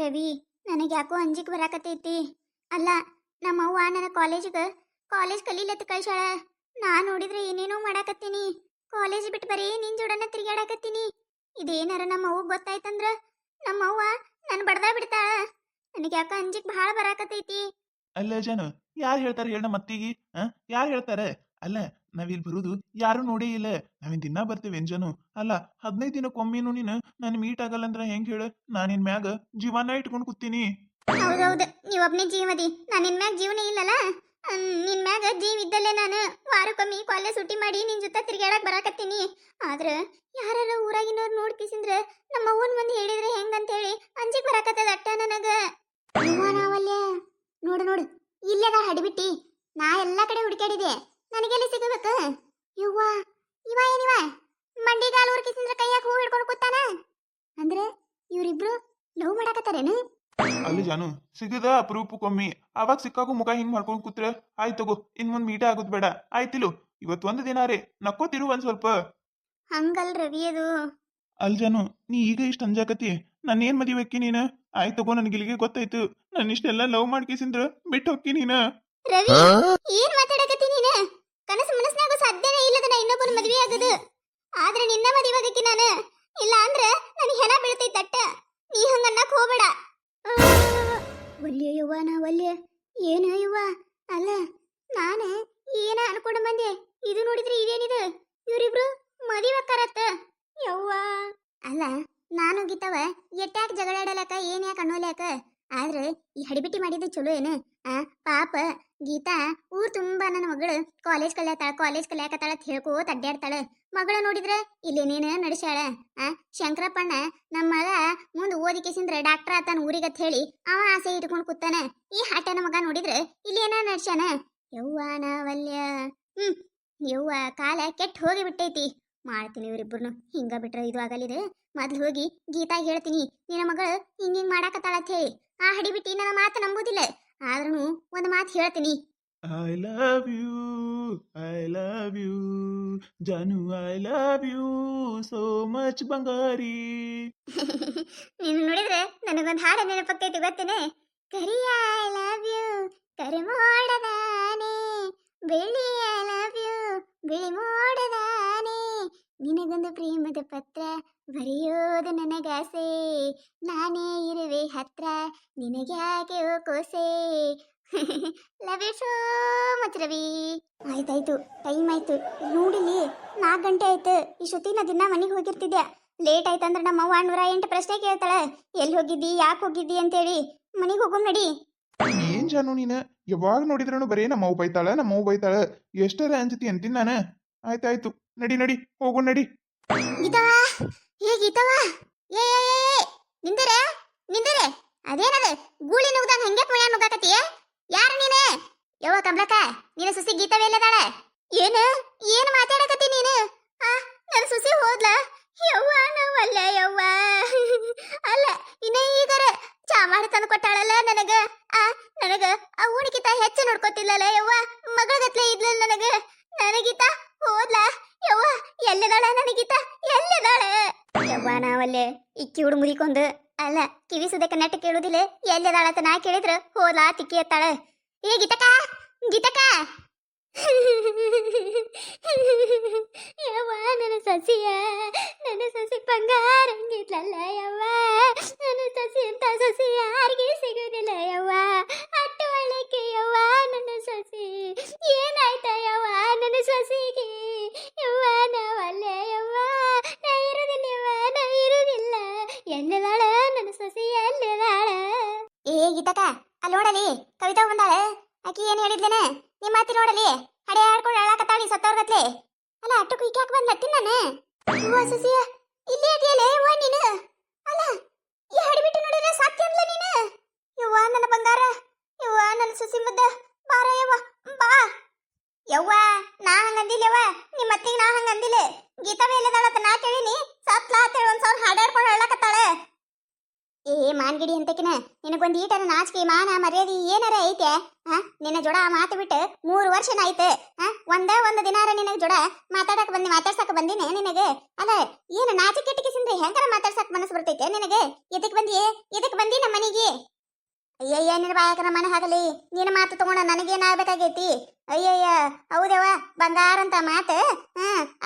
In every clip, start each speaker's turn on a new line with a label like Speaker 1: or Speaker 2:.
Speaker 1: ರವಿ, ನನಗೆ ಯಾಕೋ ಅಂಜಿಕೆ ಬರಾಕತೈತಿ. ಅಲ್ಲ, ನಮ್ಮವ್ವ ನನ್ನ ಕಾಲೇಜ್ ಕಲೀಲತ್ತ ಕಳ್ಸಾಳ. ನಾ ನೋಡಿದ್ರೆ ಏನೇನೋ ಮಾಡಾಕತ್ತೀನಿ. ಕಾಲೇಜ್ ಬಿಟ್ಟು ಬರೀ ನಿನ್ ಜೋಡನ ತಿರುಗಾಡಕತ್ತೀನಿ. ಇದೇನಾರ ನಮ್ಮವ್ವ ಗೊತ್ತಾಯ್ತಂದ್ರ ನಮ್ಮವ್ವ ನನ್ನ ಬಡ್ದ ಬಿಡ್ತಾಳ. ನನಗೆ ಯಾಕ ಅಂಜಿಕೆ ಭಾಳ ಬರಾಕತೈತಿ.
Speaker 2: ಅಲ್ಲ ಜನ ಯಾರು ಹೇಳ್ತಾರೆ ಹೇಳ ಮತ್ತಿಗಿ ಯಾರು ಹೇಳ್ತಾರೆ? ಅಲ್ಲ, ನಾವಿಲ್ಲಿ ಬರುದು ಯಾರು ನೋಡೇ ಇಲ್ಲ. ನಾವಿನ್ ದಿನ ಬರ್ತೇವೆ ಜನು. ಅಲ್ಲ, 15 ದಿನಕ್ಕೊಮ್ಮಿನೂ ನೀನು ನಾನು ಮೀಟ್ ಆಗಲ್ಲ ಅಂದ್ರೆ ಹೆಂಗ್ ಹೇಳು? ನಾನಿನ್ ಮ್ಯಾಗ ಜೀವನ ಇಟ್ಕೊಂಡು ಕೂತೀನಿ.
Speaker 1: ಹೌದೌದು, ನೀವೊಬ್ನೇ ಜೀವದಿ. ನಾನು ನಿನ್ ಮ್ಯಾಗ ಜೀವನೇ ಇಲ್ಲಲ್ಲ. ನಿನ್ ಮ್ಯಾಗ ಜೀವ ಇದ್ದಲ್ಲೇ ನಾನು ವಾರಕ್ಕೊಮ್ಮೆ ಕಾಲೇಜ್ ಸೂಟಿ ಮಾಡಿ ನಿನ್ ಜೊತೆ ತಿರ್ಗಾಡಕ್ ಬರಾಕತ್ತೀನಿ. ಆದ್ರ ಯಾರ ಊರಾಗಿನವ್ರು ನೋಡ್ಕಿಸಿಂದ್ರ ನಮ್ಮ ಅವ್ವನ್ ಮಂದಿ ಹೇಳಿದ್ರೆ ಹೆಂಗಂತೇಳಿ ಅಂಜಿಕ್ ಬರಾಕತ್ತದ ಅಟ್ಟ ನನಗ. ನಾವಲ್ಯ ನೋಡು ನೋಡು, ಇಲ್ಲದ ಹಡಿಬಿಟ್ಟಿ. ನಾ ಎಲ್ಲಾ ಕಡೆ ಹುಡುಕಾಡಿದೆ, ನನಗೆಲ್ಲಿ ಸಿಗಬೇಕು? ಇವ್ವ ಇವ ಏನಿವ ಮಂಡಿಗಾಲ್ ಊರ್ಕಿಸಿಂದ್ರ ಕೈಯಾಗ ಹೂ ಹಿಡ್ಕೊಂಡು ಕೂತಾನ ಅಂದ್ರೆ ಇವ್ರಿಬ್ರು ಲವ್ ಮಾಡಾಕತ್ತಾರೇನು?
Speaker 2: ಅಲ್ಲಿ ಜಾನು ಸಿಗದ ಅಪರೂಪಕ್ಕೊಮ್ಮಿ. ಅವಾಗ ಸಿಕ್ಕಾಗೂ ಮುಖ ಹಿಂಗ್ ಮಾಡ್ಕೊಂಡು ಕೂತ್ರ ಆಯ್ತು ತಗೋ, ಇನ್ ಮುಂದ್ ಮೀಟ ಆಗೋದ್ ಬೇಡ ಆಯ್ತಿಲು. ಇವತ್ತು ಒಂದು ದಿನ ರೀ ನಕ್ಕೋತಿರು ಒಂದ್ ಸ್ವಲ್ಪ.
Speaker 1: ಹಂಗಲ್ ರವಿ ಅದು.
Speaker 2: ಅಲ್ ಜಾನು, ನೀ ಈಗ ಇಷ್ಟ ಅಂಜಾಕತಿ, ನಾನೇನ್ ಮದುವೆ ಅಕ್ಕಿ ನೀನ? ಆಯ್ತು ತಗೋ, ನನ್ಗೆ ಇಲ್ಲಿಗೆ ಗೊತ್ತಾಯ್ತು. ನಾನು ಇಷ್ಟೆಲ್ಲ ಲವ್ ಮಾಡ್ಕೇಸಿಂದ್ರ ಬಿಟ್ಟು ಹೋಕ್ಕಿ ನೀನ.
Speaker 1: ರವಿ, ಏನ್ ಮಾತಾಡಕತ್ತಿ ನೀನು? ಕನಸು ಮನಸ್ನಾಗ ಸಾಧ್ಯನೇ ಇಲ್ಲದ ನಾ ಇನ್ನೊಬ್ಬನ ಮದುವೆ ಆಗದು. ಆದ್ರೆ ನಿನ್ನ ಮದುವೆ ಆಗಕ್ಕೆ ನಾನು ಇಲ್ಲ ಅಂದ್ರ ನನಗೆ ಹೆಣ ಬೀಳ್ತೈತೆ ಅಟ್ಟ. ನೀ ಹಂಗನ್ನಕ್ ಹೋಗ್ಬೇಡ. ಒಲ್ಯ ಯವ್ವ, ನಾ ಒಲ್ಯ. ಏನು ಯವ್ವ? ಅಲ್ಲ, ನಾನು ಏನ ಅನ್ಕೊಂಡ ಬಂದೆ. ಇದು ನೋಡಿದ್ರೆ ಇದೇನಿದು? ಇವರಿಬ್ರು ಮದುವೆ ಆಕಾರತ್ತ ಯವ್ವ. ಅಲ್ಲ, ನಾನು ಗೀತವ ಎಟ್ಯಾಕ್ ಜಗಳಾಡಲಕ, ಏನ್ ಯಾಕೆ ಅನ್ನೋಲ್ಯಾಕ? ಆದ್ರೆ ಈ ಹಡಿಬಿಟ್ಟಿ ಮಾಡಿದ್ದು ಚಲೋ ಏನು? ಪಾಪ ಗೀತಾ ಊರ್ ತುಂಬಾ ನನ್ನ ಮಗಳು ಕಾಲೇಜ್ ಕಲಿಯಾಕತ್ತಾಳ ಅಂತ ಹೇಳ್ಕೋತ ಅಡ್ಡಾಡ್ತಾಳ. ಮಗಳ ನೋಡಿದ್ರ ಇಲ್ಲೇನೇನ ನಡೆಸ್ಯಾಳ. ಶಂಕರಪ್ಪಣ್ಣ ನಮ್ಮ ಮಗ ಮುಂದೆ ಓದಿಕೆಸಿಂದ್ರ ಡಾಕ್ಟರ್ ಆತಾನ ಊರಿಗತ್ ಹೇಳಿ ಅವ ಆಸೆ ಇಟ್ಕೊಂಡ್ ಕೂತಾನ. ಈ ಹಾಟನ ಮಗ ನೋಡಿದ್ರ ಇಲ್ಲೇನ ನಡ್ಸ್ಯಾನ. ಯವ್ವ ನಾವಲ್ಯ. ಯವ್ವ, ಕಾಲ ಕೆಟ್ಟ ಹೋಗಿ ಬಿಟ್ಟೈತಿ. ಮಾಡ್ತೀನಿ ಇವ್ರಿಬ್ರು ಹಿಂಗ ಬಿಟ್ರ ಇದು ಆಗಲಿದೆ. ಮೊದ್ಲು ಹೋಗಿ ಗೀತಾ ಹೇಳ್ತೀನಿ, ನಿನ್ನ ಮಗಳು ಹಿಂಗಿಂಗ್ ಮಾಡಾಕತ್ತಾಳ ಅಂತ ಹೇಳಿ. ಆ ಹಡಿಬಿಟ್ಟಿ ನನ್ನ ಮಾತು ನಂಬುದಿಲ್ಲ. ಆದ್ರೂ ಒಂದು ಮಾತು ಹೇಳ್ತೀನಿ.
Speaker 2: ಐ ಲವ್ ಯು ಜಾನು, I love you so much ಬಂಗಾರಿ.
Speaker 1: ನೀನು ನೋಡಿದ್ರೆ ನನಗೊಂದು ಹಾಡು ನೆನಪಕ್ಕೈತಿ, ಗೊತ್ತೇನೆ? ಕರಿಯ ಐ ಲವ್ ಯು ಕರಿ ಮೋಡದಾನೆ, ಬೆಳ್ಳಿ ಐ ಲವ್ ಯು ಬಿಳಿ ಮೋಡದಾನೆ, ನಿನಗೊಂದು ಪ್ರೇಮದ ಪತ್ರ ಬರೆಯೋದು ನನಗಾಸೆ, ನಾನೇ ಇರುವೆ ಹತ್ರ ನಿನಗ್ಯಾಕೆ ಓ ಕೋಸೆ. Love you so much Ravi. ಆಯ್ತಾಯ್ತು, ಟೈಮ್ ಆಯ್ತು. ನೋಡಿಲಿ 4 ಗಂಟೆ ಆಯ್ತು. ಇಷ್ಟೊತ್ತಿಗೆ ನಾ ದಿನ ಮನೆಗೆ ಹೋಗಿರ್ತಿದ್ದೆ. ಲೇಟ್ ಆಯ್ತಂದ್ರೆ ನಮ್ಮ ಅವ್ವ 108 ಪ್ರಶ್ನೆ ಕೇಳ್ತಾಳೆ. ಎಲ್ಲಿ ಹೋಗಿದ್ದಿ, ಯಾಕೆ ಹೋಗಿದ್ದಿ ಅಂತೇಳಿ. ಮನೆಗೆ ಹೋಗೋಮ್ ನಡಿ.
Speaker 2: ಏನ್ ಜಾನು ನೀನ ಯಾವಾಗ ನೋಡಿದ್ರೂ ಬರೇ ನಮ್ಮವ್ ಬೈತಾಳ. ಎಷ್ಟರ ಅಂಜತಿ ಅಂತೀನಿ ನಾನು. ಆಯ್ತಾಯ್ತು, ನಡಿ ನಡಿ ಹೋಗು ನಡಿ.
Speaker 1: ಗೀತವಾ, ಏ ಗೀತವಾ, ಏ ನಿಂದರೆ ನಿಂದರೆ. ಅದೇನದ ಗೂಳಿ ನುಗ್ದಂಗ ಹಂಗೆ ಪುಣ್ಯ ನುಗ್ಗಾಕತ್ತೀಯ? ಯಾರು ನೀನೆ? ಯವ್ವ ಕಮಲಕ್ಕ, ನೀನು ಸುಸಿ ಗೀತವೇ ಇಲ್ಲದಾಳೆ. ಏನು ಮಾತಾಡಕತ್ತಿ ನೀನು? ನನ್ನ ಸುಸಿ ಹೋದ್ಲ? ಯವ್ವ ನಾವಲ್ಲ ಯವ್ವ. ಅಲ್ಲ, ಇನ್ನ ಈಗರ ಚಾ ಮಾಡಿ ತಂದು ಕೊಟ್ಟಾಳಲ್ಲ ನನಗ. ನನಗ ಆ ಉಣಿಕಿತ ಹೆಚ್ಚು ನೋಡ್ಕೊತಿಲ್ಲಲ್ಲ ಯವ್ವ. ಮಗಳಗತ್ಲೆ ಇದ್ಲಲ್ಲ ನನಗೀತ ಹೋದ್ಲ ಯವ್ವ. ಎಲ್ಲದಾಳ ನನಗೀತ, ಎಲ್ಲದಾಳೆ ಯವ್ವ? ನಾವಲ್ಲೇ ಇಕ್ಕಿ ಹುಡು ಮುರಿಕೊಂದು ಅಲ್ಲ ಕಿವಿ ಸುದಕ್ಕೆ ನೆಟ್ಟ ಕೇಳುದಿಲ್ಲ. ಎಲ್ಲದಾಳತ್ತ ನಾ ಕೇಳಿದ್ರ ಹೋದ್ಲಾ ತಿಕ್ಕಿ ಎತ್ತಾಳ. ಏ ಗೀತಕ್ಕ, ಗೀತಕ್ಕ. ಯವ್ವ ನನ್ನ ಸಸಿ ಬಂಗಾರ ಹಂಗಿದ್ಲಲ್ಲ ಯವ್ವ. ನನ್ನ ಸಸಿ ಅಂತ ಸಸಿ ಯಾರಿಗೆ ಸಿಗುದಿಲ್ಲ ಯವ್ವ. ಅಟ್ಟು ಒಳ್ಳೆಕೆ ಯವ್ವ ನನ್ನ ಸಸಿ. ಏನಾಯ್ತ ಯವ್ವ ನನ್ನ ಸಸಿಗೆ? ಯವ್ವ ನಾವಲ್ಲೇ ಯವ್ವ, ನಾ ಇರುದಿಲ್ಲ. ಎಲ್ಲದಾಳ ನನ್ನ ಸಸಿ, ಎಲ್ಲದಾಳ? ಏ ಗೀತಕ್ಕ, ಅಲ್ಲಿ ನೋಡಲಿ ಕವಿತಾ ಬಂದಾಳೆ. ಆಕಿ ಏನ್ ಹೇಳಿದ್ಲೇನೆ ನಿಮ್ಮ ಮಾತಿ ನೋಡಲಿ. ಹಡೆ ಆಡ್ಕೊಂಡು ಅಳಾಕತ್ತಾಳಿ ಸತ್ತವ್ರಗತ್ಲೆ. ಅಲ್ಲ, ಅಟ್ಟಕ್ಕೂ ಈಕೆ ಯಾಕೆ ಬಂದ್ ಹತ್ತೀನಿ ನಾನು? ಹೂವ ಸಸಿಯ ಇಲ್ಲೇ ಇದೆಯಲ್ಲ ಯವ್ವ ನೀನು? ಅಲ್ಲ, ಈ ಹಡಿಬಿಟ್ಟು ನೋಡಿದ್ರೆ ಸಾಧ್ಯ ಅಂದ್ಲ ನೀನು? ಯವ್ವ ನನ್ನ ಬಂಗಾರ, ಯವ್ವ ನನ್ನ ಸಸಿ ಮುದ್ದ, ಬಾರ ಯವ್ವ ಬಾ. ಯವ್ವ ನಾ ಹಂಗಂದಿಲ್ಲ ಯವ್ವ, ನಿಮ್ಮ ಅತ್ತಿಗೆ ನಾ ಹಂಗಂದಿಲ್ಲ. ಗೀತಾವೇ ಇಲ್ಲದಾಳತ್ತ ನಾ ಕೇಳಿನಿ. ಸತ್ಲಾ ಅಂತೇಳಿ 1,000 ಹಾಡಾಡ್ಕೊಂಡು ಅಳಾಕತ್ತಾಳೆ. ಏ ಮಾನ್ಗಿಡಿ ಅಂತಕಿನ, ನಿನಗೊಂದು ಈಟರ ನಾಚಿಕೆ ಮಾನ ಮರ್ಯಾದೆ ಏನಾರ ಐತೆ? ನಿನ್ನ ಜೋಡ ಮಾತು ಬಿಟ್ಟು 3 ವರ್ಷನ ಐತೆ. ಒಂದು ದಿನಾರ ನಿನಗೆ ಜೋಡ ಮಾತಾಡ್ಸಕ್ ಬಂದಿನಿ ನಿನಗೆ. ಅಲ್ಲ ಏನು ನಾಚಿಕೆ ಕಿಟಿಕಿಸಿಂದ್ರೆ ಹೆಂಗಾರ ಮಾತಾಡ್ಸಕ್ ಮನಸ್ಸು ಬರ್ತೈತೆ ನಿನಗೆ? ಎದಕ್ ಬಂದಿ ನಮ್ಮ ಮನೆಗೆ? ಅಯ್ಯಯ್ಯ ನಿನ್ನ ಬಾಯಕರ ಮನೆ ಹಾಗಲಿ, ನಿನ್ನ ಮಾತು ತಗೊಂಡ ನನಗೇನಾಗಬೇಕಾಗೈತಿ? ಅಯ್ಯಯ್ಯ ಹೌದವ್ವ, ಬಂಗಾರ ಅಂತ ಮಾತು.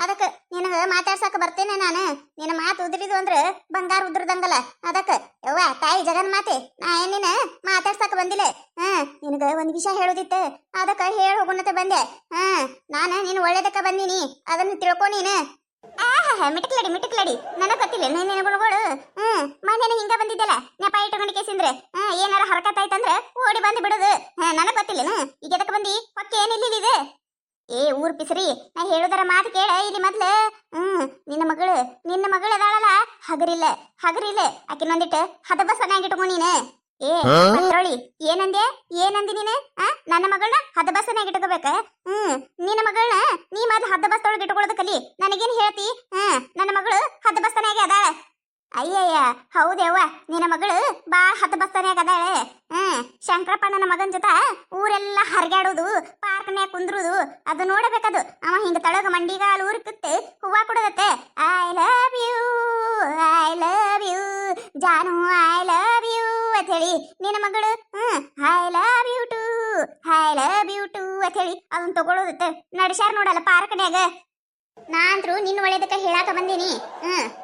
Speaker 1: ಅದಕ್ಕೆ ನಿನಗೆ ಮಾತಾಡ್ಸಕ್ ಬರ್ತೇನೆ ನಾನು. ನಿನ್ನ ಮಾತು ಉದ್ರಿದು ಅಂದ್ರೆ ಬಂಗಾರ ಉದ್ರದಂಗಲ್ಲ. ಅದಕ್ಕೆ ಯವ್ವ ತಾಯಿ ಜಗನ್ ಮಾತೆ, ನಾ ಏನಿನ ಮಾತಾಡ್ಸಕ್ ಬಂದಿಲ್ಲ. ನಿನಗ ಒಂದ್ ವಿಷಯ ಹೇಳೋದಿತ್ತು, ಅದಕ್ಕೆ ಹೇಳಿ ಹೋಗೋಣತೆ ಬಂದೆ. ನಾನು ನೀನು ಒಳ್ಳೇದಕ್ಕ ಬಂದೀನಿ, ಅದನ್ನು ತಿಳ್ಕೊ ನೀನು. ಮಿಟಕ್ಲಡಿ ನನಗ್ ಗೊತ್ತಿಲ್ಲ ನೀನು ಗುಣಗಳು. ಮನೇನ ಹಿಂಗ ಬಂದಿದ್ದಲ್ಲ ನೆಪ ಇಟ್ಕೊಂಡು ಕೇಸಿಂದ್ರೆ ಏನಾರ ಹರಕತ್ ಆಯ್ತಂದ್ರೆ ಓಡಿ ಬಂದು ಬಿಡುದು. ನನಗ್ ಗೊತ್ತಿಲ್ಲ ಈಗ ಎದಕ್ಕೆ ಬಂದಿ? ಹೊಕ್ಕೆ ಏನಿಲ್ಲ ಇದು. ಊರ್ ಪಿಸ್ರಿ, ನಾ ಹೇಳುದರ ಮಾತು ಕೇಳ ಇಲ್ಲಿ ಮೊದ್ಲು. ನಿನ್ನ ಮಗಳು ಅದಾಳಲ್ಲ, ಹಗರಿಲ್ಲ ಆಕಿನೊಂದಿಟ್ಟು ಹದಬಸನಾಗಿಟ್ಕೊ ನೀನು. ಪತ್ರೊಳಿ ಏನಂದಿ ನೀನು? ನನ್ನ ಮಗಳನ್ನ ಹದಬಸ್ಸನಾಗ ಇಟ್ಕೋಬೇಕ? ನಿನ್ನ ಮಗಳನ್ನ ನೀ ಮೊದ್ಲು ಹದಬಸ್ತೊಳಗೆ ಇಟ್ಕೊಳ್ಳೋದು ಕಲಿ. ನನಗೇನು ಹೇಳ್ತಿ? ನನ್ನ ಮಗಳು ಹದಬಸ್ತನಾಗೆ ಅದಾಳ. ಅಯ್ಯಯ್ಯ ಹೌದೇವ್ವ, ನಿನ್ನ ಮಗಳು ಬಾಳ ಹದಬಸ್ತನಾಗ ಅದಾಳೆ. ಶಂಕರಪ್ಪಣ್ಣನ ಮಗನ ಜೊತೆ ಊರೆಲ್ಲ ಹರಿಗಾಡೋದು, ಪಾರ್ಕ್ನ್ಯಾಗ ಕುಂದ್ರುದು, ಅದು ನೋಡಬೇಕದು. ಅವ ಹಿಂಗ ತಳಗ ಮಂಡಿಗಾಲು ಊರಿ ಕಿತ್ತು ಹೂವ ಕೊಡೋದತ್ತೆ. ಐ ಲವ್ ಯು ಜಾನು, ಐ ಲವ್ ಯು ಅಂತ ಹೇಳಿ ನಿನ್ನ ಮಗಳು ಐ ಲವ್ ಯು ಟು ಅಂತ ಹೇಳಿ ಅದನ್ನ ತಗೊಳ್ಳೋದತ್ತೆ. ನಡ್ಸ್ಯಾರ ನೋಡಲ್ಲ ಪಾರ್ಕ್ನ್ಯಾಗ. ನಾನ್ರು ನಿನ್ನ ಒಳ್ಳೇದಕ್ಕೆ ಹೇಳಾಕ ಬಂದೀನಿ.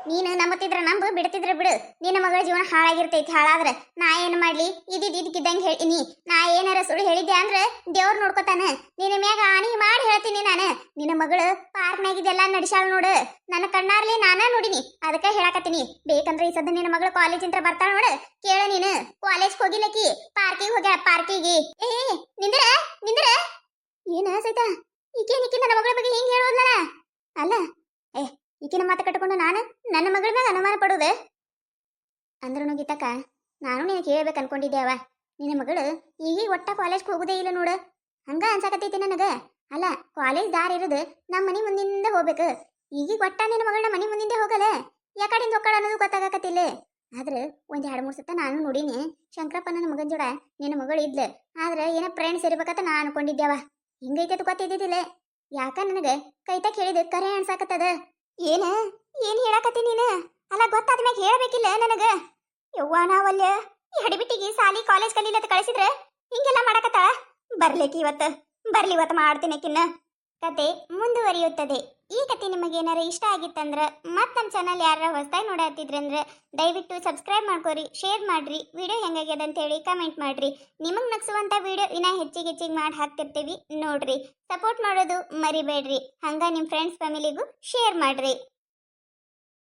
Speaker 1: ನೀನು ನಂಬತಿದ್ರ ನಂಬು, ಬಿಡ್ತಿದ್ರ ಬಿಡು. ನಿನ್ನ ಮಗಳ ಜೀವನ ಹಾಳಾಗಿರ್ತೈತಿ. ಹಾಳಾದ್ರೆ ನಾ ಏನ್ ಮಾಡ್ಲಿ? ಇದ್ದಿದ್ದಂಗೆ ಹೇಳಿನಿ. ನಾ ಏನಾರ ಸುಳ್ಳು ಹೇಳಿದ್ದೆ ಅಂದ್ರೆ ದೇವ್ರು ನೋಡ್ಕೊತಾನೆ. ನಿನ್ನ ಮ್ಯಾಗ ಆಣಿ ಮಾಡಿ ಹೇಳ್ತೀನಿ ನಾನು. ನಿನ್ನ ಮಗಳು ಪಾರ್ಕ್ನಾಗಿದ್ದೆಲ್ಲ ನಡ್ಸ್ಯಾಳ ನೋಡು, ನನ್ನ ಕಣ್ಣಾರ್ಲಿ ನಾನ ನೋಡಿನಿ. ಅದಕ್ಕೆ ಹೇಳಾಕತ್ತೀನಿ. ಬೇಕಂದ್ರೆ ಈ ಸದ್ದ ನಿನ್ನ ಮಗಳು ಕಾಲೇಜ್ ಇಂತ್ರ ಬರ್ತಾಳ ನೋಡು, ಕೇಳ ನೀನು. ಕಾಲೇಜ್ ಹೋಗಿಲ್ಲಕಿ, ಪಾರ್ಕಿಗೆ ಹೋಗ್ಯಾಳ. ಪಾರ್ಕಿಗೆ ನಿಂದ್ರ ಏನ ಸೈತ ಈಕೆ ನನ್ನ ಮಗಳ ಬಗ್ಗೆ ಹೆಂಗ್ ಹೇಳೋದ್ಲ? ಅಲ್ಲ ಈಕಿನ ಮಾತು ಕಟ್ಕೊಂಡು ನಾನು ನನ್ನ ಮಗಳ ಮ್ಯಾಗ ಅನುಮಾನ ಪಡೋದೆ ಅಂದ್ರೂ ಗೀತಕ್ಕ, ನಾನು ನಿನಗೆ ಹೇಳ್ಬೇಕು ಅನ್ಕೊಂಡಿದ್ದೇವ. ನಿನ್ನ ಮಗಳು ಈಗ ಒಟ್ಟ ಕಾಲೇಜ್ಗೆ ಹೋಗುದೇ ಇಲ್ಲ ನೋಡು, ಹಂಗ ಅನ್ಸಾಕತ್ತೈತಿ ನನಗ. ಅಲ್ಲ ಕಾಲೇಜ್ ದಾರಿ ಇರೋದು ನಮ್ಮ ಮನೆ ಮುಂದಿಂದ ಹೋಗ್ಬೇಕು. ಈಗ ಒಟ್ಟ ನಿನ್ನ ಮಗಳನ್ನ ಮನೆ ಮುಂದಿಂದೆ ಹೋಗಲ್ಲ, ಯಾಕಡಿಂದ ಹೋಗ್ತಾಳ ಅನ್ನೋದು ಗೊತ್ತಾಗಕತ್ತಿಲ್ಲ. ಆದ್ರೆ ಒಂದ್ 2-3 ಸತ ನಾನು ನೋಡಿನಿ ಶಂಕರಪ್ಪ ನನ್ನ ಮಗನ ಜೋಡ ನಿನ್ನ ಮಗಳು ಇದ್ಲು. ಆದ್ರೆ ಏನೋ ಫ್ರೆಂಡ್ಸ್ ಇರ್ಬೇಕಂತ ನಾ ಅನ್ಕೊಂಡಿದ್ದೇವ. ಹಿಂಗೈತೆ ಗೊತ್ತಿದ್ದಿದ್ದಿಲ್ಲ. ಯಾಕ ನನಗೆ ಕೈತಕ್ ಹೇಳಿದ ಕರೆ ಅನ್ಸಾಕತ್ತದ. ಏನ್ ಹೇಳಾಕತ್ತಿ ನೀನು? ಅಲ್ಲ ಗೊತ್ತಾದ್ಮ್ಯಾಗ ಹೇಳ್ಬೇಕಿಲ್ಲ ನನಗ? ಯವ್ವ ನಾವಲ್ಲ ಈ ಹಡಿಬಿಟ್ಟಿಗೆ ಸಾಲಿ ಕಾಲೇಜ್ ಕಲೀಲತ್ ಕಳಿಸಿದ್ರೆ ಹಿಂಗೆಲ್ಲ ಮಾಡಕತ್ತಾಳ. ಬರ್ಲಿಕ್ಕೆ ಇವತ್ತು ಮಾಡ್ತೀನಿ ಕಿನ್ನ. ಕತೆ ಮುಂದುವರಿಯುತ್ತದೆ. ಈ ಕತೆ ನಿಮಗೆ ಏನಾರ ಇಷ್ಟ ಆಗಿತ್ತಂದ್ರೆ ಮತ್ತೆ ನಮ್ಮ ಚಾನಲ್ ಯಾರ ಹೊಸದಾಗಿ ನೋಡತ್ತಿದ್ರಂದ್ರೆ ದಯವಿಟ್ಟು ಸಬ್ಸ್ಕ್ರೈಬ್ ಮಾಡ್ಕೊರಿ, ಶೇರ್ ಮಾಡ್ರಿ, ವಿಡಿಯೋ ಹೆಂಗಾಗ್ಯದ ಅಂತ ಹೇಳಿ ಕಮೆಂಟ್ ಮಾಡ್ರಿ. ನಿಮಗೆ ನಗಿಸುವಂಥ ವಿಡಿಯೋ ಇನ್ನ ಹೆಚ್ಚಿಗೆ ಮಾಡಿ ಹಾಕ್ತಿರ್ತೀವಿ ನೋಡ್ರಿ. ಸಪೋರ್ಟ್ ಮಾಡೋದು ಮರಿಬೇಡ್ರಿ. ಹಂಗ ನಿಮ್ಮ ಫ್ರೆಂಡ್ಸ್ ಫ್ಯಾಮಿಲಿಗೂ ಶೇರ್ ಮಾಡ್ರಿ.